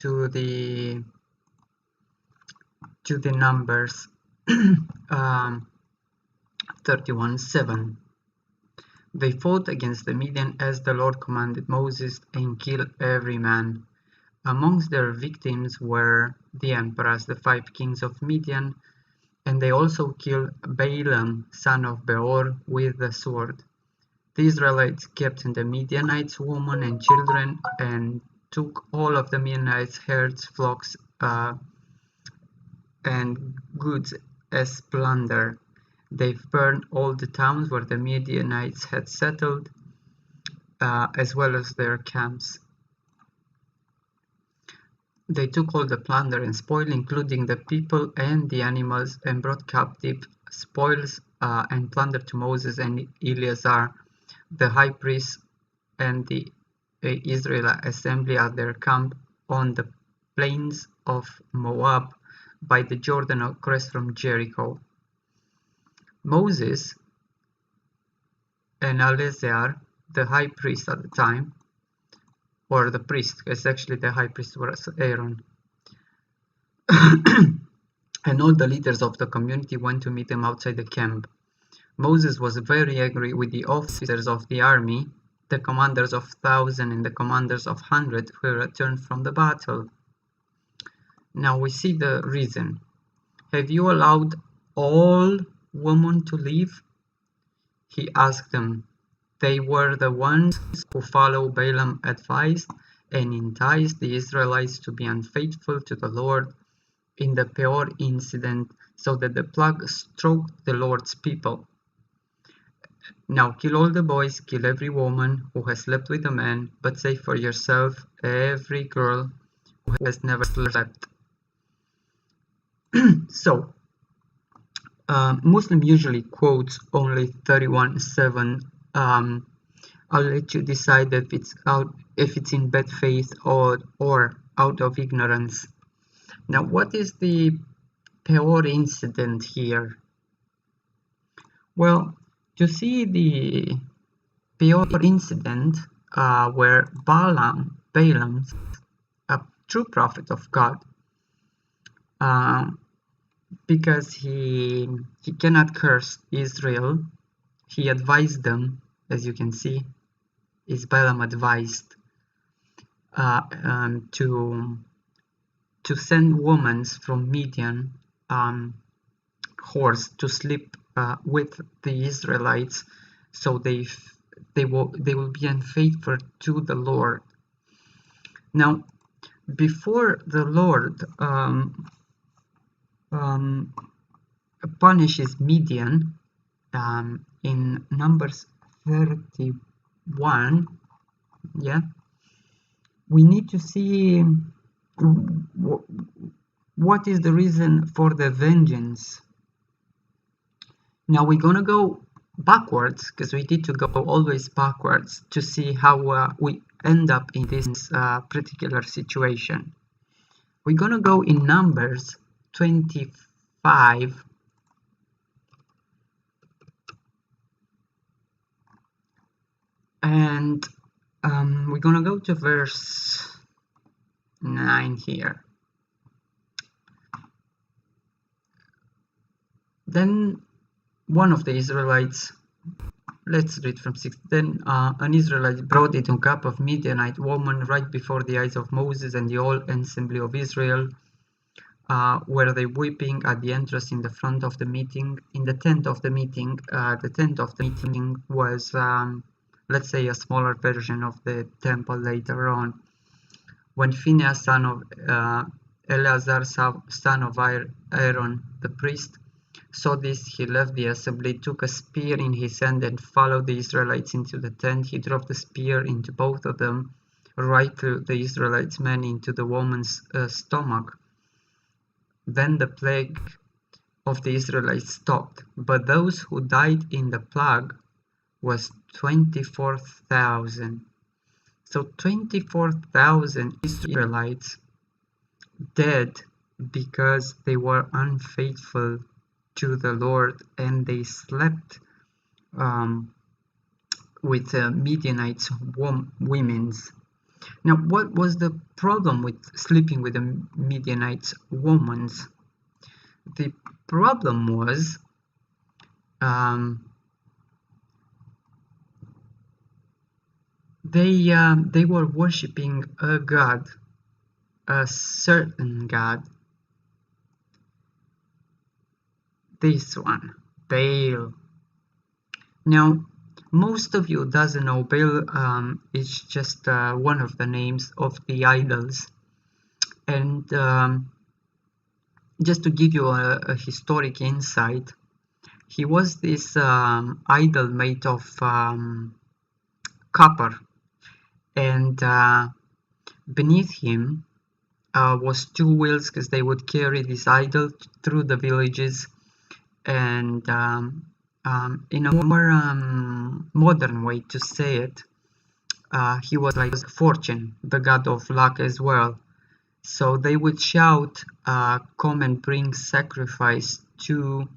to the Numbers 31:7. They fought against the Midian as the Lord commanded Moses and killed every man. Amongst their victims were the emperors, the 5 kings of Midian, and they also killed Balaam, son of Beor, with the sword. The Israelites kept the Midianites, women and children, and took all of the Midianites' herds, flocks, and goods as plunder. They burned all the towns where the Midianites had settled, as well as their camps. They took all the plunder and spoil, including the people and the animals, and brought captive spoils and plunder to Moses and Eleazar, the high priest, and the Israelite assembly at their camp on the plains of Moab by the Jordan across from Jericho. Moses and Eleazar, the high priest at the time, or the priest, because actually the high priest was Aaron, and all the leaders of the community went to meet him outside the camp. Moses was very angry with the officers of the army, the commanders of 1,000 and the commanders of 100 who returned from the battle. Now we see the reason. Have you allowed all women to leave? He asked them. They were the ones who followed Balaam's advice and enticed the Israelites to be unfaithful to the Lord in the Peor incident, so that the plague struck the Lord's people. Now kill all the boys, kill every woman who has slept with a man, but save for yourself every girl who has never slept. So, Muslim usually quotes only 31:7. I'll let you decide if it's in bad faith or out of ignorance. Now, what is the Peor incident here? Well, to see the Peor incident, where Balaam, a true prophet of God, because he cannot curse Israel, he advised them, as you can see, is Balaam advised to send women from Midian horse to sleep with the Israelites, so they will be unfaithful to the Lord. Now, before the Lord punishes Midian in Numbers 31, we need to see what is the reason for the vengeance. Now we're gonna go backwards, because we need to go always backwards to see how we end up in this particular situation. We're gonna go in Numbers 25, and we're gonna go to verse 9 here. Then one of the Israelites, let's read from 6. Then an Israelite brought it a cup of Midianite woman right before the eyes of Moses and the whole assembly of Israel. Were they weeping at the entrance in the front of the meeting, in the tent of the meeting. The tent of the meeting was, let's say, a smaller version of the temple later on. When Phinehas, son of Eleazar, son of Aaron, the priest, saw this, he left the assembly, took a spear in his hand, and followed the Israelites into the tent. He drove the spear into both of them, right through the Israelites' men into the woman's stomach. Then the plague of the Israelites stopped, but those who died in the plague was 24,000. So 24,000 Israelites dead because they were unfaithful to the Lord, and they slept with Midianites women's. Now, what was the problem with sleeping with the Midianite women? The problem was um, they were worshipping a god, a certain god, this one, Baal. Now, most of you doesn't know Baal is just one of the names of the idols, and just to give you a historic insight, he was this idol made of copper, and beneath him was two wheels because they would carry this idol through the villages, and in a more modern way to say it, he was like fortune, the god of luck as well. So they would shout, come and bring sacrifice to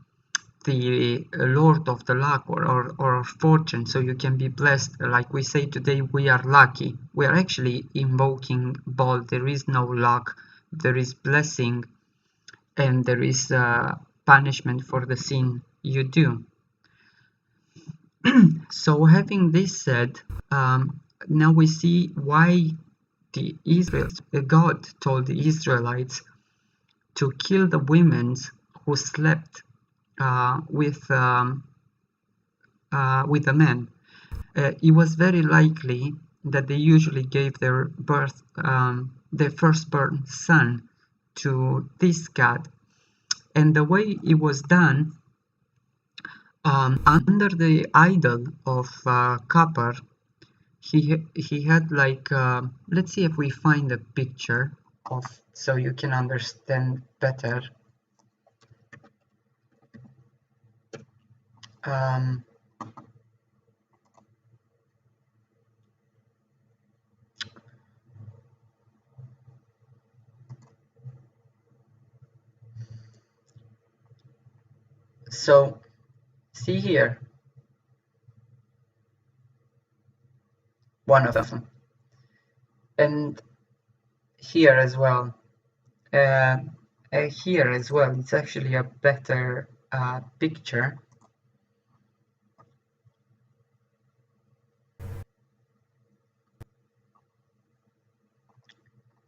the Lord of the luck, or fortune, so you can be blessed. Like we say today, we are lucky. We are actually invoking both. There is no luck, there is blessing, and there is punishment for the sin you do. So having this said, now we see why the Israelites, God told the Israelites to kill the women who slept with a man. It was very likely that they usually gave their firstborn son to this god, and the way it was done, under the idol of copper, he had like let's see if we find a picture of, so you can understand better. Um, so see here, one of them, and here as well. Uh, Here as well, it's actually a better picture.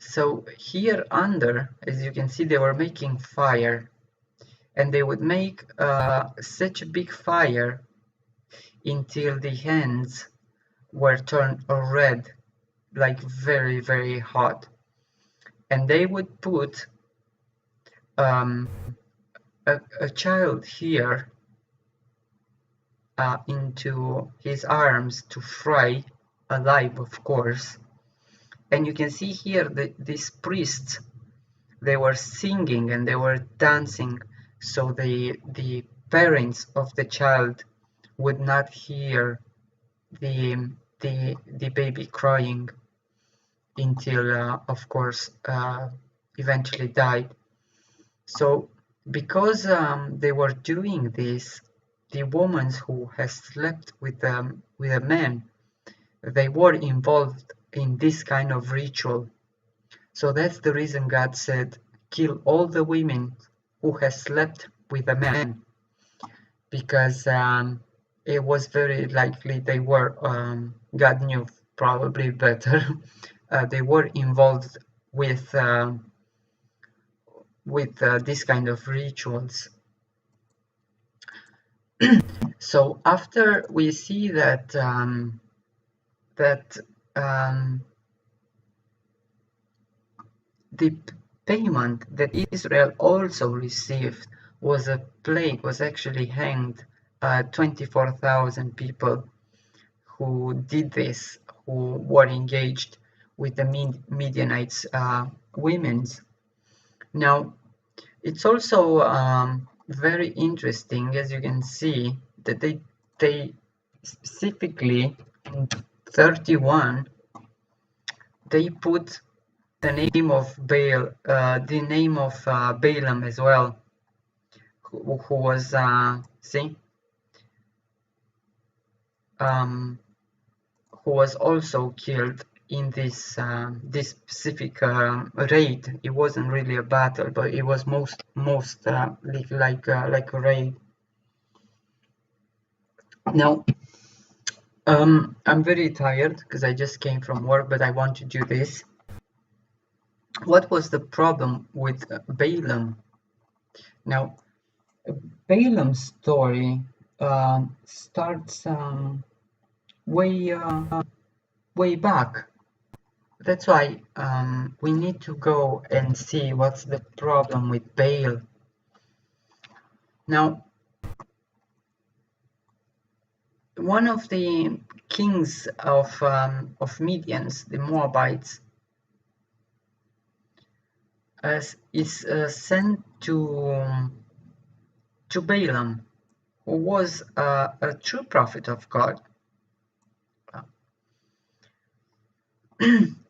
So here under, as you can see, they were making fire, and they would make such a big fire until the hands were turned red, like very, very hot. And they would put a child here into his arms to fry alive, of course. And you can see here that these priests, they were singing and they were dancing, so the parents of the child would not hear the baby crying until of course eventually died. So because they were doing this, the women who has slept with a man, they were involved in this kind of ritual. So that's the reason God said, kill all the women who has slept with a man, because it was very likely they were, God knew probably better, they were involved with this kind of rituals. So after we see that the payment that Israel also received was a plague, was actually hanged 24,000 people who did this, who were engaged with the Midianites women's. Now, it's also very interesting, as you can see, that they specifically in 31 they put the name of Baal, the name of Balaam as well, who was who was also killed in this specific raid. It wasn't really a battle, but it was most like a raid. Now, I'm very tired because I just came from work, but I want to do this. What was the problem with Balaam? Now, Balaam's story starts way way back. That's why we need to go and see what's the problem with Baal. Now, one of the kings of Midians, the Moabites, is sent to Balaam, who was a true prophet of God.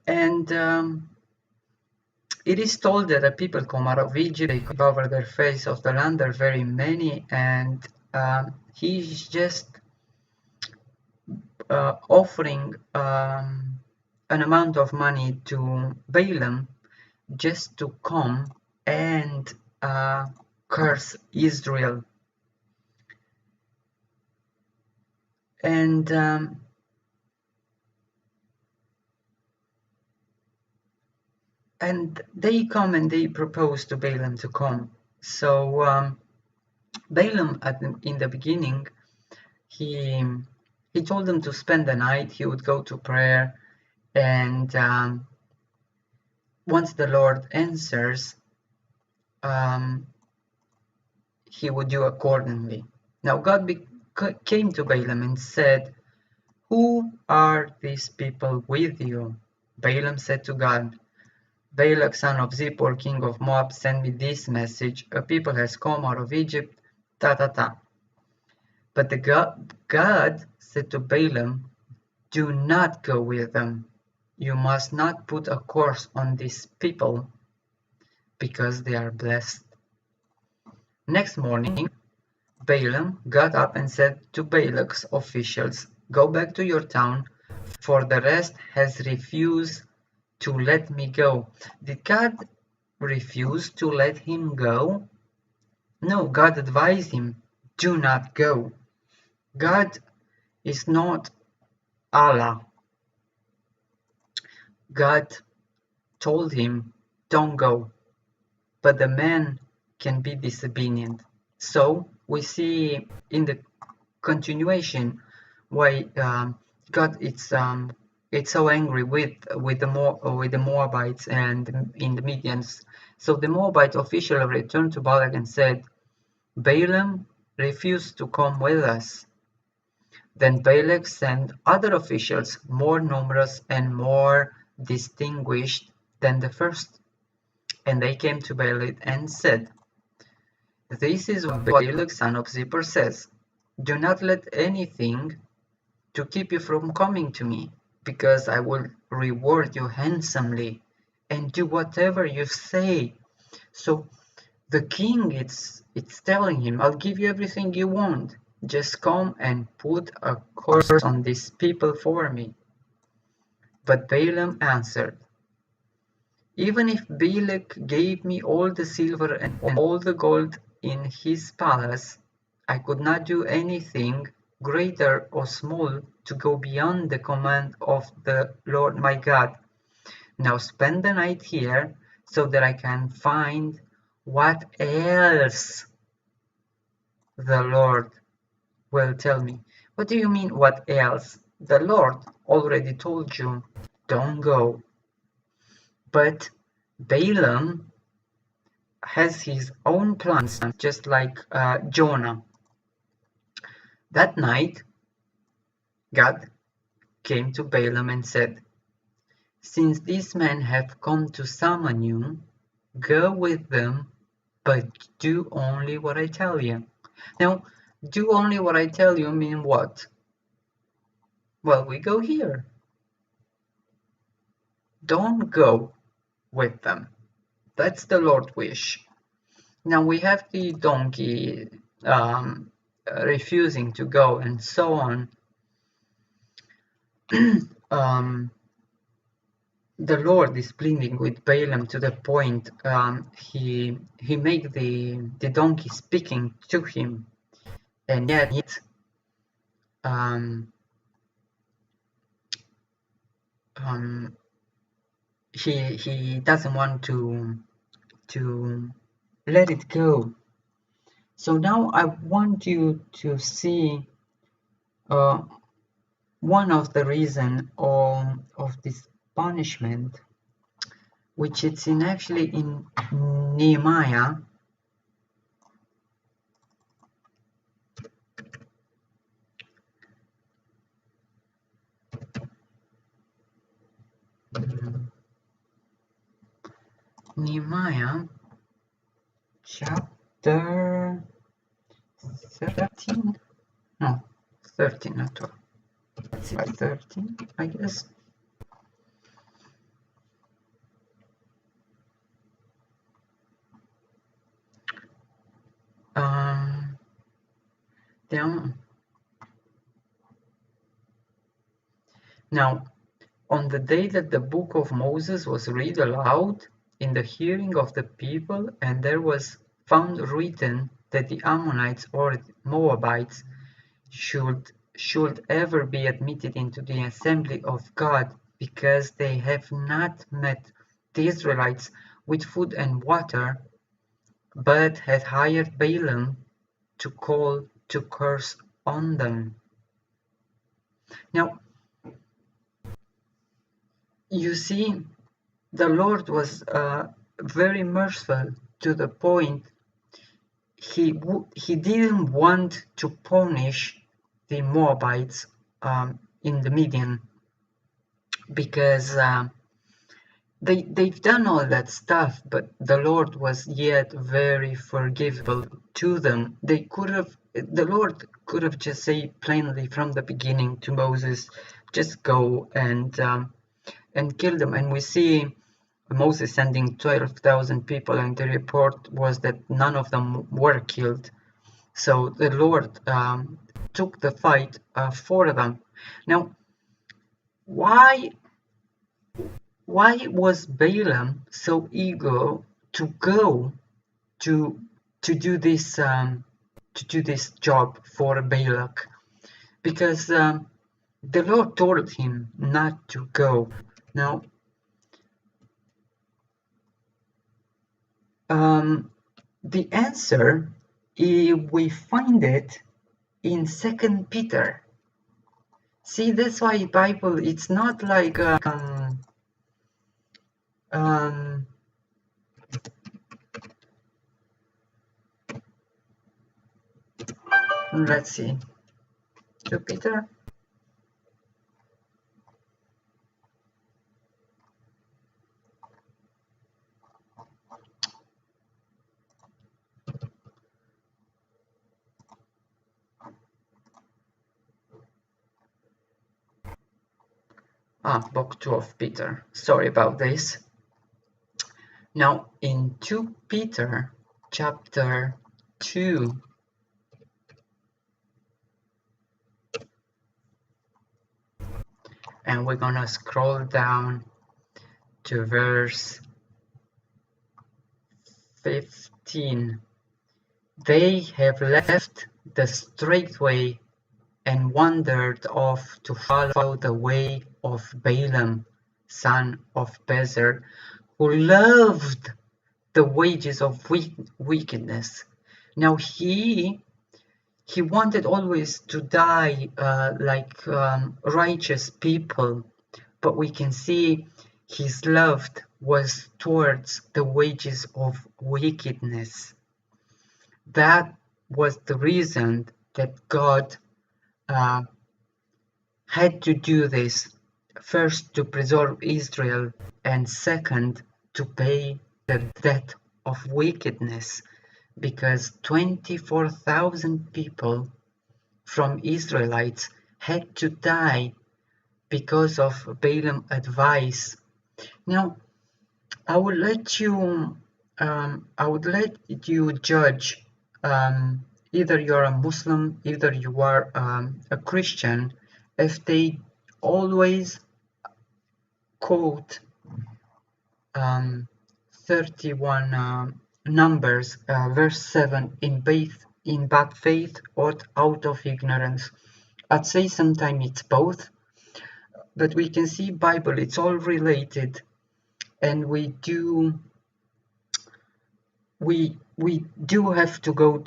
And it is told that the people come out of Egypt, they cover their face of the land, there are very many, and he's just offering an amount of money to Balaam just to come and curse Israel. And they come and they propose to Balaam to come. So Balaam, in the beginning, he told them to spend the night. He would go to prayer, and once the Lord answers, he would do accordingly. Now God came to Balaam and said, "Who are these people with you?" Balaam said to God, "Balak son of Zippor, king of Moab, sent me this message. A people has come out of Egypt, ta ta ta." But God said to Balaam, "Do not go with them. You must not put a curse on these people, because they are blessed." Next morning, Balaam got up and said to Balak's officials, "Go back to your town, for the rest has refused to let me go." Did God refuse to let him go? No, God advised him, "Do not go." God is not Allah. God told him, "Don't go." But the man can be disobedient. So we see in the continuation why God it's so angry with the Moabites and in the Midians. So the Moabite official returned to Balak and said, "Balaam refused to come with us." Then Balak sent other officials, more numerous and more distinguished than the first. And they came to Balak and said, "This is what Balak son of Zippor says. Do not let anything to keep you from coming to me, because I will reward you handsomely and do whatever you say." So the king it's telling him, "I'll give you everything you want. Just come and put a curse on these people for me." But Balaam answered, "Even if Balak gave me all the silver and all the gold in his palace, I could not do anything greater or small to go beyond the command of the Lord my God. Now spend the night here, so that I can find what else the Lord will tell me." What do you mean, what else? The Lord already told you, don't go. But Balaam has his own plans, just like Jonah. That night, God came to Balaam and said, "Since these men have come to summon you, go with them, but do only what I tell you." Now, do only what I tell you mean what? Well, we go here. Don't go with them. That's the Lord's wish. Now we have the donkey refusing to go and so on. the Lord is pleading with Balaam to the point he make the donkey speaking to him, and yet um, um, he doesn't want to let it go. So now I want you to see uh, one of the reason of this punishment, which it's in actually in Nehemiah. Nehemiah chapter 13, no, 13, not 12. Let's see, 13, I guess. Down. Now, on the day that the book of Moses was read aloud in the hearing of the people, and there was found written that the Ammonites or Moabites should ever be admitted into the assembly of God, because they have not met the Israelites with food and water, but had hired Balaam to call to curse on them. Now, you see, the Lord was very merciful to the point he didn't want to punish the Moabites in the Midian, because they've done all that stuff, but the Lord was yet very forgivable to them. The Lord could have just said plainly from the beginning to Moses, just go and kill them. And we see Moses sending 12,000 people, and the report was that none of them were killed. So the Lord took the fight for them. Now, why was Balaam so eager to go to do this job for Balak? Because the Lord told him not to go. Now, the answer, we find it in 2 Peter. See, that's why Bible, it's not like let's see, 2 Peter. Book 2 of Peter. Sorry about this. Now, in 2 Peter chapter 2, and we're gonna scroll down to verse 15. They have left the straight way and wandered off to follow the way of Balaam, son of Bezer, who loved the wages of wickedness. Now he wanted always to die like righteous people, but we can see his love was towards the wages of wickedness. That was the reason that God had to do this, first to preserve Israel, and second to pay the debt of wickedness, because 24,000 people from Israelites had to die because of Balaam's advice. Now, I would let you judge. Either you're a Muslim, either you are a Christian, if they always quote um, 31 Numbers, verse 7, in bad faith or out of ignorance. I'd say sometimes it's both, but we can see Bible, it's all related, and we do have to go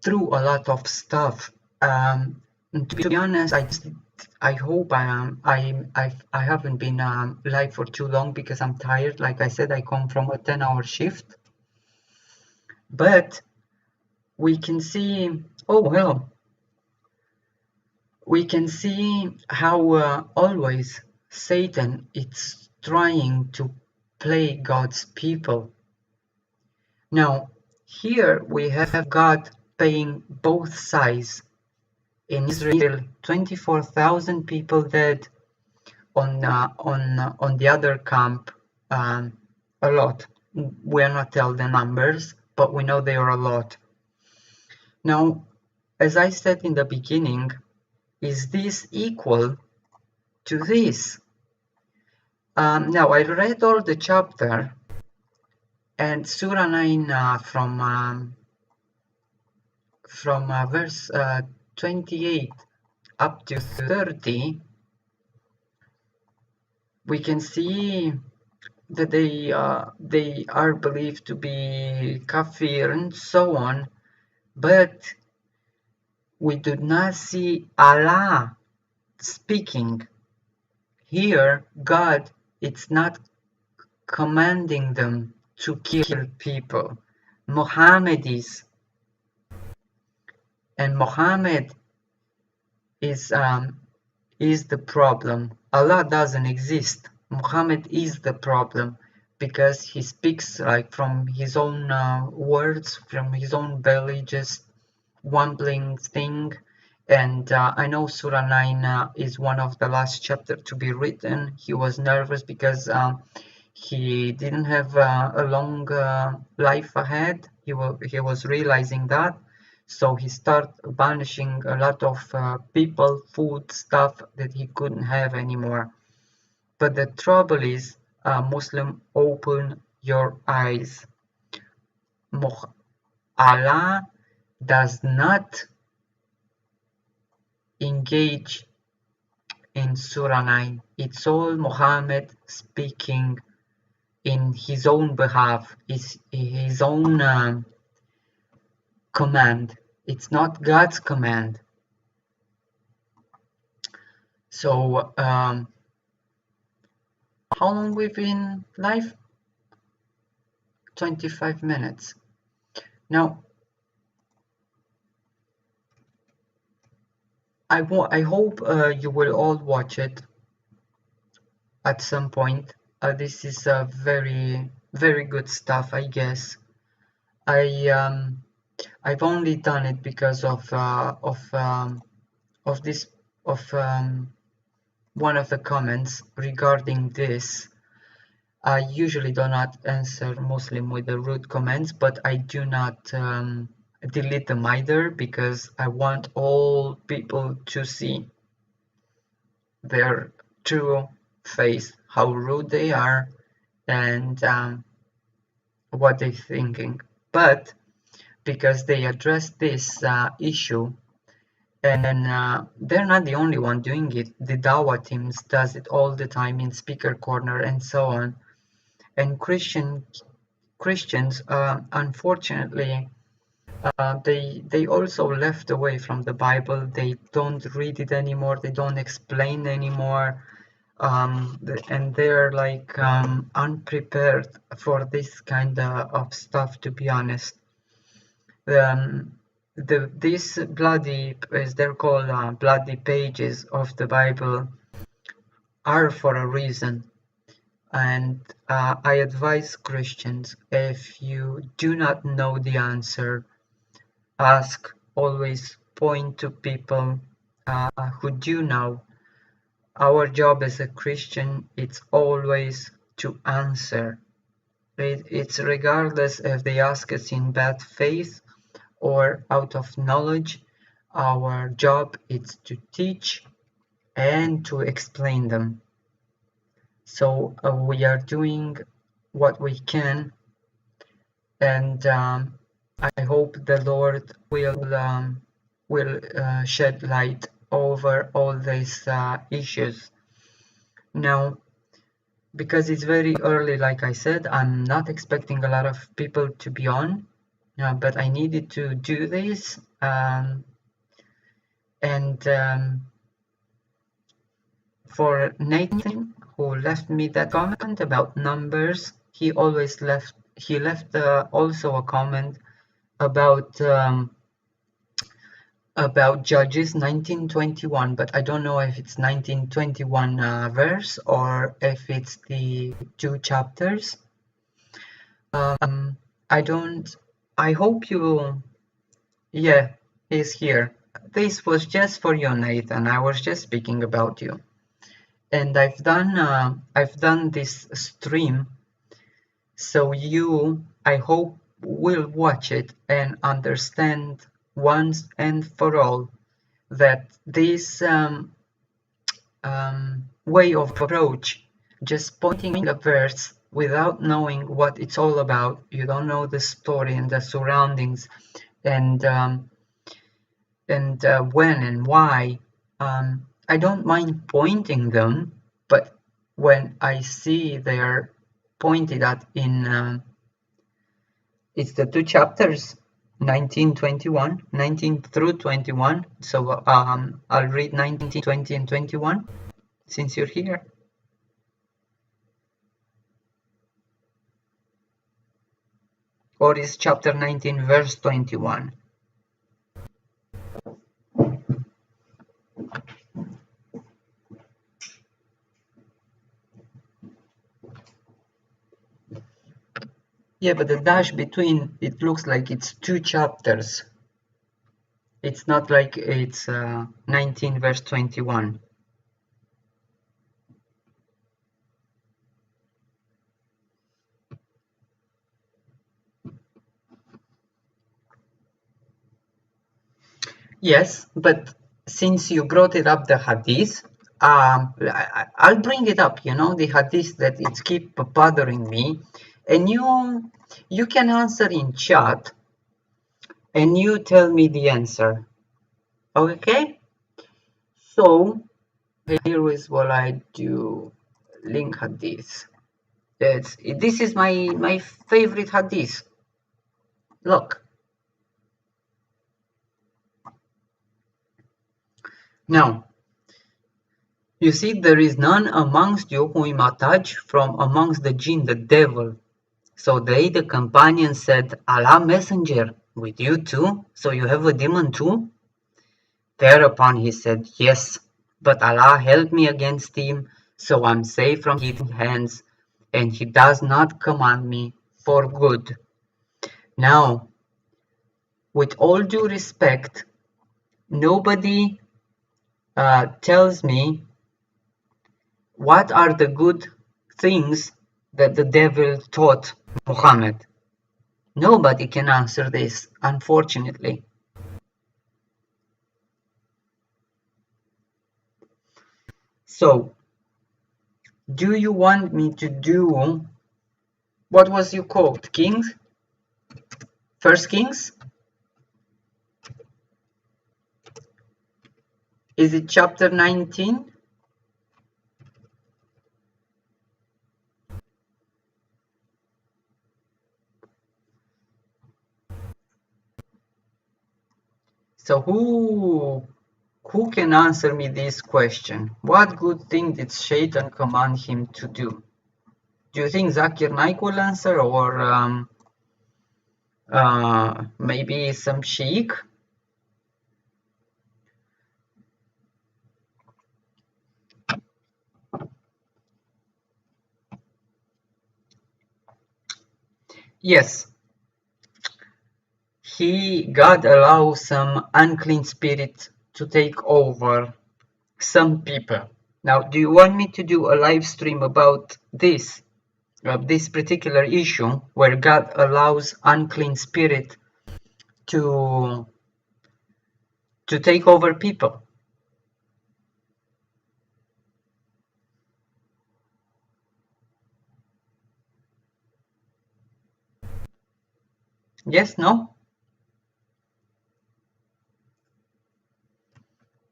through a lot of stuff. And to be honest, I hope I haven't been live for too long because I'm tired. Like I said, I come from a 10-hour shift. But we can see, oh well, we can see how always Satan is trying to play God's people. Now, here we have God paying both sides. In Israel, 24,000 people dead. On the other camp, a lot. We are not tell the numbers, but we know they are a lot. Now, as I said in the beginning, is this equal to this? Now, I read all the chapter, and Surah 9 from verse 28 up to 30, we can see that they are believed to be kafir and so on, but we do not see Allah speaking. Here, God, it's not commanding them to kill people. Muhammad is, and Muhammad is the problem. Allah doesn't exist. Muhammad is the problem because he speaks like from his own words, from his own belly, just wambling thing. And I know Surah 9 is one of the last chapter to be written. He was nervous because he didn't have a long life ahead. He was realizing that. So he started banishing a lot of people, food, stuff that he couldn't have anymore. But the trouble is, Muslim, open your eyes. Allah does not engage in Surah 9. It's all Muhammad speaking in his own behalf, his own command. It's not God's command. So, how long we've been live? 25 minutes. Now, I hope you will all watch it at some point. This is very, very good stuff, I guess. I've only done it because of this one of the comments regarding this. I usually do not answer Muslim with the rude comments, but I do not delete them either because I want all people to see their true face, how rude they are, and what they're thinking. But because they address this issue, and they're not the only one doing it. The dawah teams does it all the time in speaker corner and so on. And Christians, unfortunately, they also left away from the Bible. They don't read it anymore. They don't explain anymore. And they're like unprepared for this kind of stuff, to be honest. These bloody, as they're called, bloody pages of the Bible are for a reason. And I advise Christians, if you do not know the answer, ask, always point to people who do know. Our job as a Christian, it's always to answer. It's regardless if they ask us in bad faith or out of knowledge. Our job is to teach and to explain them. So we are doing what we can, and I hope the Lord will shed light over all these issues. Now, because it's very early, like I said, I'm not expecting a lot of people to be on, but I needed to do this, and for Nathan, who left me that comment about numbers, he left also a comment about Judges 19:21, but I don't know if it's 19:21 verse or if it's the 2 chapters. I don't. I hope you. Yeah, he's here. This was just for you, Nathan. I was just speaking about you, and I've done this stream, so you, I hope, will watch it and understand once and for all that this way of approach, just pointing a verse without knowing what it's all about, you don't know the story and the surroundings, and when and why, I don't mind pointing them, but when I see they're pointed at in it's the 2 chapters, 19 through 21, so I'll read 19, 20 and 21 since you're here. Or is chapter 19 verse 21? Yeah, but the dash between, it looks like it's 2 chapters. It's not like it's 19 verse 21. Yes, but since you brought it up, the hadith, I'll bring it up, the hadith that it's keep bothering me, and you can answer in chat, and you tell me the answer, okay? So here is what I do. Link hadith. This is my favorite hadith. Look. Now, you see, there is none amongst you who is attached from amongst the jinn, the devil. So they, the companions, said, Allah messenger, with you too? So you have a demon too? Thereupon he said, yes, but Allah helped me against him, so I'm safe from his hands, and he does not command me for good. Now, with all due respect, nobody tells me what are the good things that the devil taught Muhammad. Nobody can answer this, unfortunately. So, do you want me to do, what was you called, Kings? First Kings? Is it chapter 19? So who can answer me this question? What good thing did Shaitan command him to do? Do you think Zakir Naik will answer, or maybe some sheikh? Yes. God allows some unclean spirit to take over some people. Now, do you want me to do a live stream about this particular issue where God allows unclean spirit to take over people? Yes, no?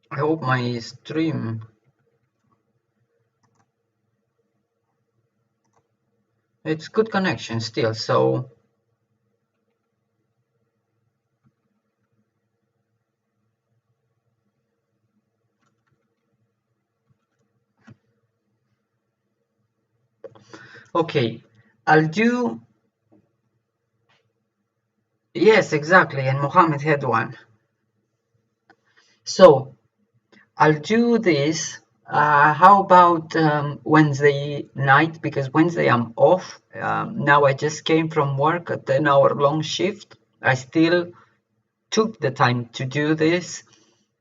I hope my stream. It's good connection still, so okay. I'll do. Yes, exactly, and Muhammad had one. So I'll do this. How about Wednesday night? Because Wednesday I'm off. Now I just came from work, a 10-hour long shift. I still took the time to do this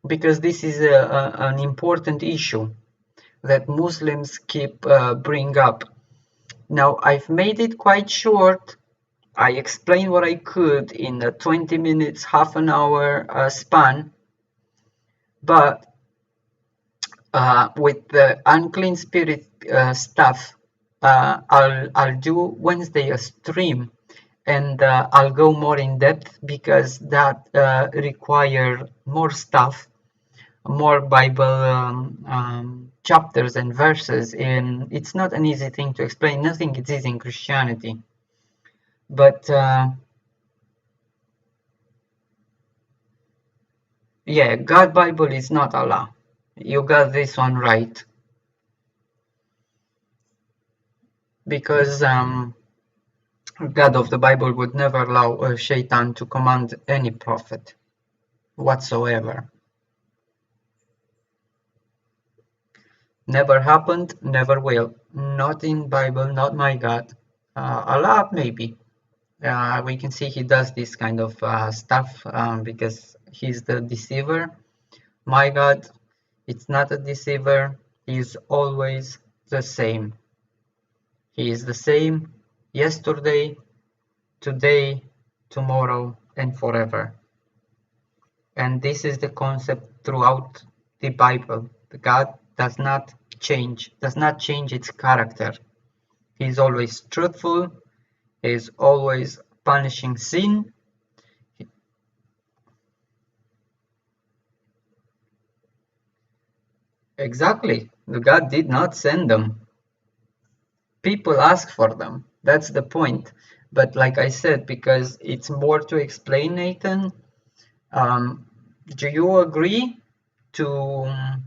because this is an important issue that Muslims keep bring up. Now I've made it quite short. I explained what I could in a 20 minutes, half an hour span, but with the unclean spirit stuff, I'll do Wednesday a stream, and I'll go more in depth because that require more stuff, more Bible chapters and verses, and it's not an easy thing to explain. Nothing is easy in Christianity, but yeah, God Bible is not Allah. You got this one right because God of the Bible would never allow a shaitan to command any prophet whatsoever. Never happened, never will. Not in Bible, not my God. Allah maybe. We can see he does this kind of stuff because he's the deceiver. My God, it's not a deceiver. He is always the same. He is the same yesterday, today, tomorrow, and forever. And this is the concept throughout the Bible. God does not change its character. He is always truthful, he is always punishing sin. Exactly. God did not send them. People ask for them. That's the point. But like I said, because it's more to explain, Nathan, um, do you agree to,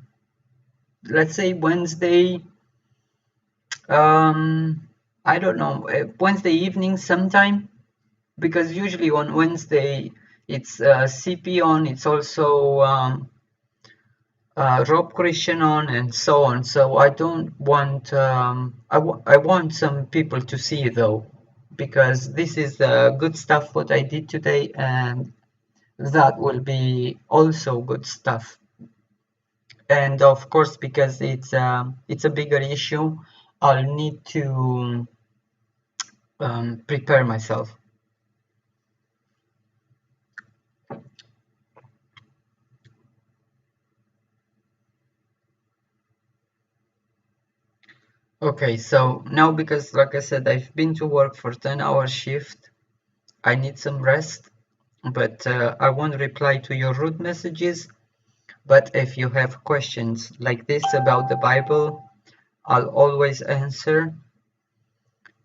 let's say, Wednesday, I don't know, Wednesday evening sometime? Because usually on Wednesday it's CP on, it's also Rob Christian on, and so on. So I don't want, I want some people to see though, because this is good stuff what I did today, and that will be also good stuff. And of course, because it's a bigger issue, I'll need to prepare myself. Okay, so now because like I said, I've been to work for 10-hour shift, I need some rest, but I won't reply to your rude messages. But if you have questions like this about the Bible, I'll always answer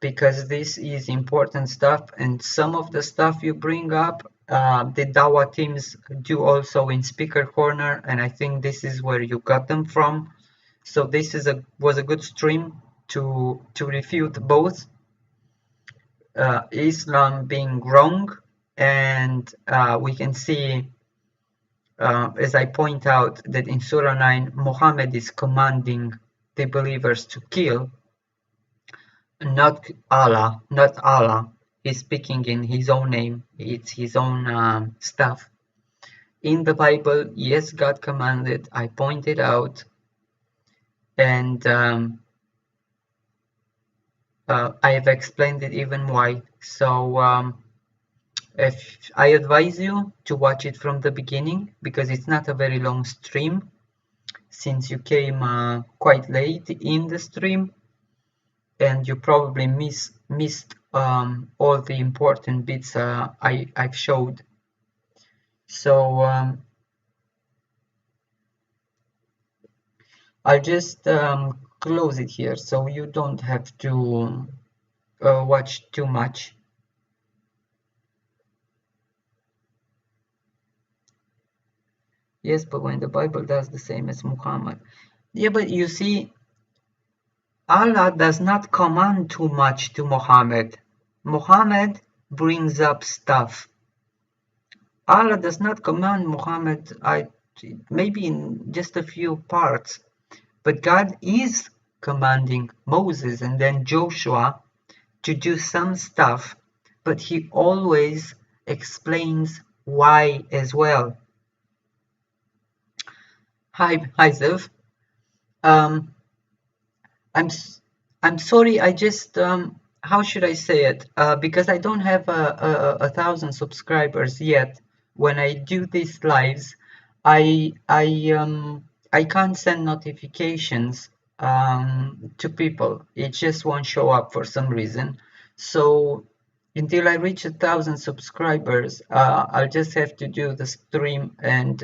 because this is important stuff, and some of the stuff you bring up, the dawah teams do also in speaker corner, and I think this is where you got them from. So this is was a good stream to refute both Islam being wrong, and we can see, as I point out, that in Surah 9, Muhammad is commanding the believers to kill, not Allah, not Allah. He's speaking in his own name. It's his own stuff. In the Bible, yes, God commanded. I pointed out, and I have explained it even why. So if I advise you to watch it from the beginning because it's not a very long stream since you came quite late in the stream and you probably missed all the important bits I've showed. So I'll just close it here so you don't have to watch too much. Yes, but when the Bible does the same as Muhammad. Yeah, but you see, Allah does not command too much to Muhammad. Muhammad brings up stuff. Allah does not command Muhammad, maybe in just a few parts, but God is commanding Moses and then Joshua to do some stuff, but he always explains why as well. Hi Zev. Um, I'm I'm sorry. I just how should I say it? Because I don't have a thousand subscribers yet. When I do these lives, I I um I can't send notifications to people. It just won't show up for some reason. So until I reach 1,000 subscribers, I'll just have to do the stream and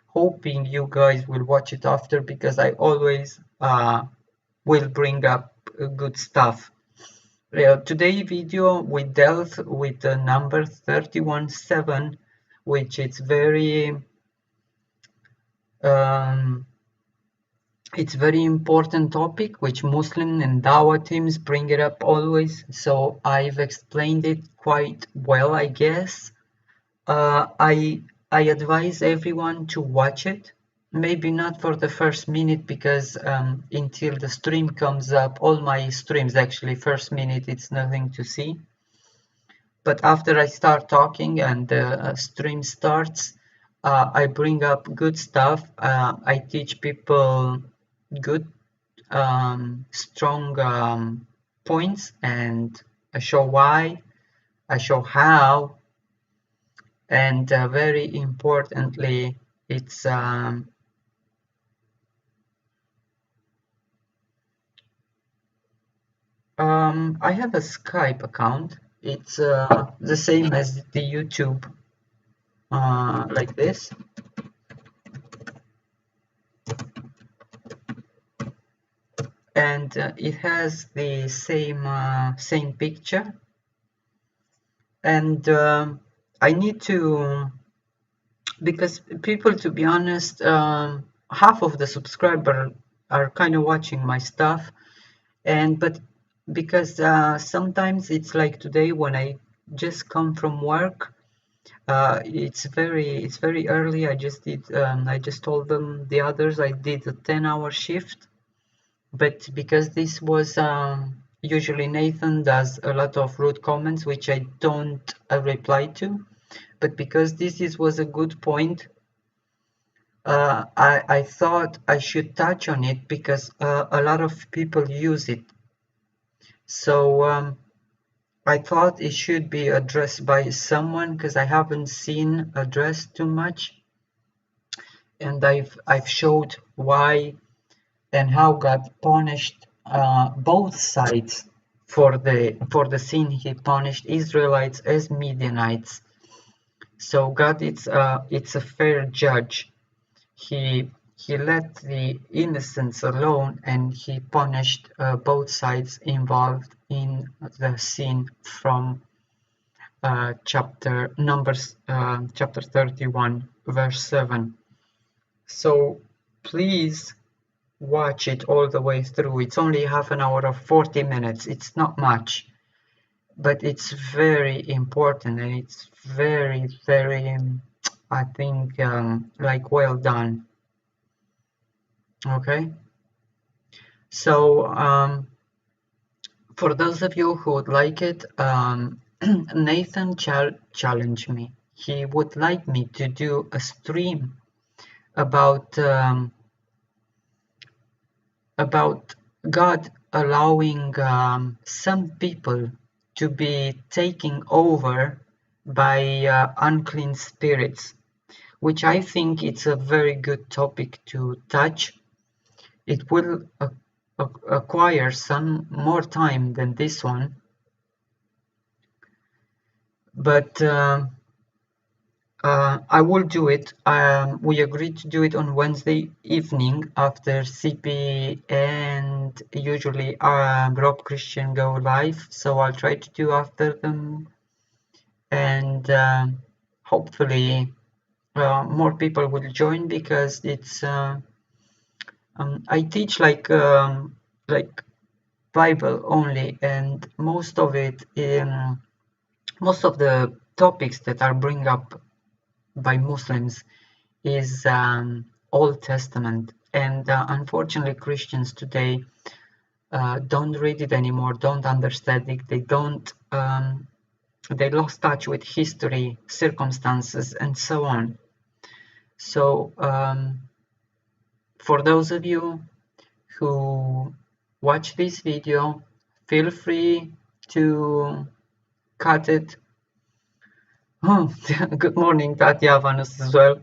hoping you guys will watch it after because I always will bring up good stuff. Today video we dealt with the number 31:7, which is very um, it's very important topic which Muslim and Dawah teams bring it up always. So I've explained it quite well, I guess. I advise everyone to watch it. Maybe not for the first minute because until the stream comes up, all my streams actually first minute it's nothing to see. But after I start talking and the stream starts, I bring up good stuff. I teach people good, strong points, and I show why, I show how, and very importantly, it's I have a Skype account. It's the same as the YouTube, like this, and it has the same picture. And I need to, because people, to be honest, half of the subscribers are kind of watching my stuff, and but because sometimes it's like today when I just come from work, it's very early. I just told them the others I did a 10-hour shift, but because this was usually Nathan does a lot of rude comments which I don't reply to, but because was a good point, I thought I should touch on it because a lot of people use it. So I thought it should be addressed by someone because I haven't seen addressed too much, and I've showed why and how God punished both sides for the sin. He punished Israelites as Midianites. So God, it's a fair judge. He let the innocents alone, and he punished both sides involved in the sin from chapter 31, verse 7. So please watch it all the way through. It's only half an hour or 40 minutes. It's not much, but it's very important, and it's very, very, I think, like well done. Okay. So for those of you who would like it, Nathan challenged me. He would like me to do a stream about God allowing some people to be taken over by unclean spirits, which I think it's a very good topic to touch. It will acquire some more time than this one, but I will do it. We agreed to do it on Wednesday evening after CP and usually Rob Christian go live. So I'll try to do after them, and hopefully more people will join because it's. I teach like Bible only, and most of the topics that are bring up by Muslims is Old Testament, and unfortunately Christians today don't read it anymore, don't understand it, they lost touch with history, circumstances, and so on. So for those of you who watch this video, feel free to cut it. Oh, good morning, Tatya Vanus as well.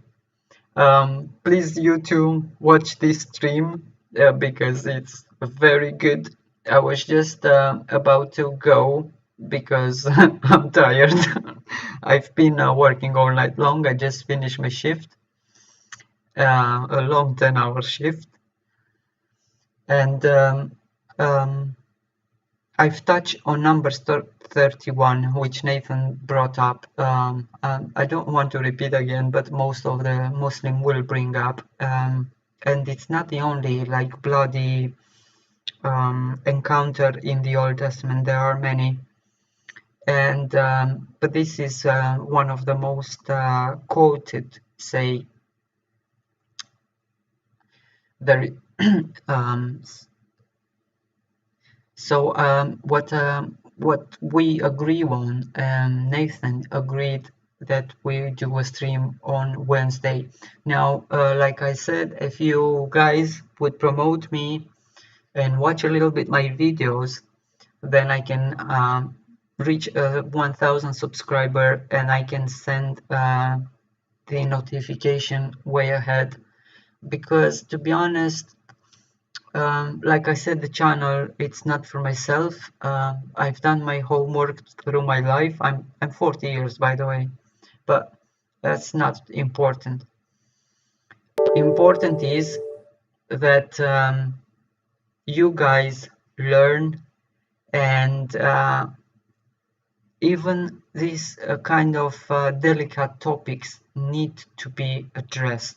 Please, you too, watch this stream because it's very good. I was just about to go because I'm tired. I've been working all night long. I just finished my shift, a long 10-hour shift, and um, I've touched on number 31, which Nathan brought up. I don't want to repeat again, but most of the Muslim will bring up. And it's not the only like bloody encounter in the Old Testament. There are many, and but this is one of the most quoted. Say there. um, So what we agree on, Nathan agreed that we do a stream on Wednesday. Now, like I said, if you guys would promote me and watch a little bit my videos, then I can reach 1,000 subscriber and I can send the notification way ahead. Because to be honest, like I said, the channel, it's not for myself. I've done my homework through my life. I'm 40 years, by the way, but that's not important. Important is that you guys learn, and even these kind of delicate topics need to be addressed.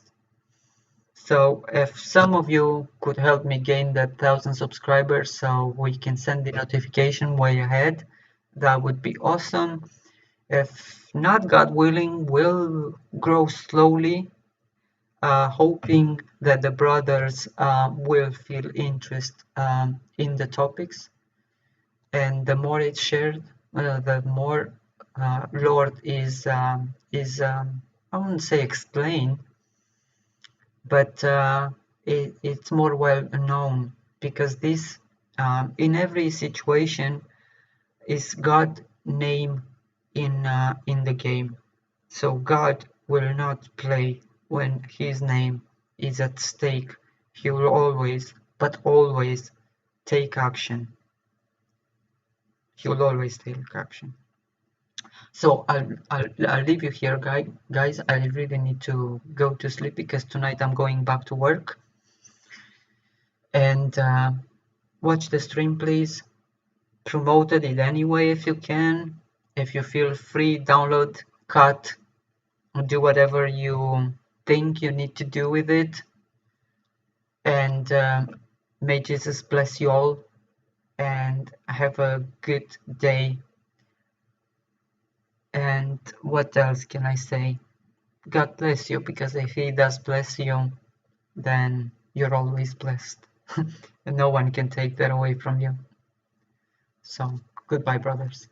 So if some of you could help me gain that 1,000 subscribers so we can send the notification way ahead, that would be awesome. If not, God willing, we'll grow slowly, hoping that the brothers will feel interest in the topics. And the more it's shared, the more Lord I wouldn't say explain, but it's more well known because this in every situation is God name in the game. So God will not play when his name is at stake. He will always, but always, take action. He will always take action. So I'll leave you here, guys. I really need to go to sleep because tonight I'm going back to work. And watch the stream, please. Promote it in any way if you can. If you feel free, download, cut, do whatever you think you need to do with it. And may Jesus bless you all and have a good day. And what else can I say? God bless you, because if he does bless you, then you're always blessed. And no one can take that away from you. So goodbye, brothers.